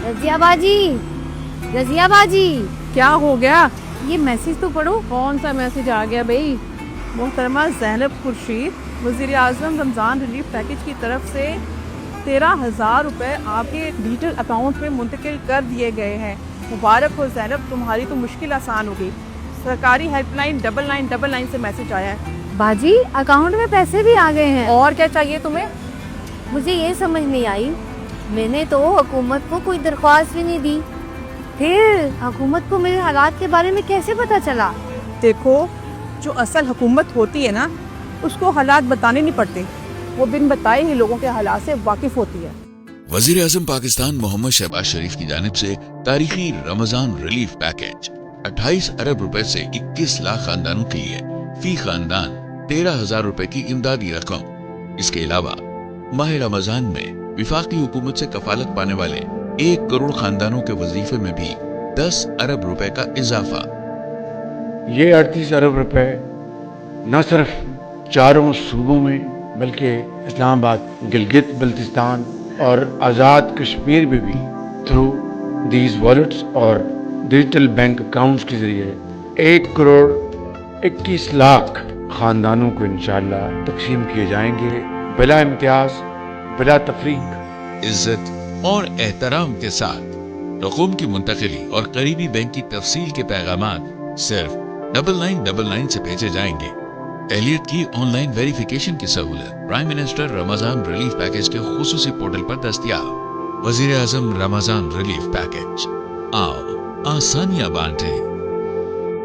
रजिया बाजी, रजिया बाजी, क्या हो गया? ये मैसेज तो पढ़ो। कौन सा मैसेज आ गया भाई? मोहतरमा ज़ैनब खुर्शीद, वज़ीर आज़म रमज़ान रिलीफ पैकेज की तरफ से 13,000 रुपये आपके डिजिटल अकाउंट में मुंतकिल कर दिए गए हैं। मुबारक हो ज़ैनब, तुम्हारी तो मुश्किल आसान हो गई। सरकारी हेल्पलाइन 9999 से मैसेज आया है। बाजी, अकाउंट में पैसे भी आ गए हैं। और क्या चाहिए तुम्हें? मुझे ये समझ नहीं आई, मैंने तो हुकूमत को कोई दरख्वास्त भी नहीं दी, फिर हुकूमत को मेरे हालात के बारे में कैसे पता चला? देखो, जो असल हुकूमत होती है ना, उसको हालात बताने नहीं पड़ते, वो बिन बताए ही लोगों के हालात से वाकिफ होती है। वजीर आजम पाकिस्तान मोहम्मद शहबाज शरीफ की जानिब से तारीखी रमजान रिलीफ पैकेज 28 अरब रुपए से 21 लाख खानदानों के लिए फी खानदान 13,000 रुपए की इमदादी रकम। इसके अलावा माह रमजान में विफाकी हुकूमत से कफालत पाने वाले 1 करोड़ खानदानों के वजीफे में भी 10 अरब रुपए का इजाफा। ये 38 अरब रुपए न सिर्फ चारों सूबों में बल्कि इस्लामाबाद, गिलगित बल्तिस्तान और आज़ाद कश्मीर में भी थ्रू दीज वॉलेट्स और डिजिटल बैंक अकाउंट्स के ज़रिए 1 करोड़ 21 लाख ख़ानदानों को इंशाअल्लाह तकसीम किए जाएंगे, बिला इम्तियाज़, बिला तफरीक। इज्जत और एहतराम के साथ रकूम की मुंतकिली और करीबी बैंक की तफसील के पैगामात सिर्फ 9999 से भेजे जाएंगे। एलियट की ऑनलाइन वेरिफिकेशन की सहूलत prime minister Ramzan relief package के खुसूसी पोर्टल पर दस्तयाब। वजीर आजम रमजान रिलीफ पैकेज, आओ आसानियां बांटें।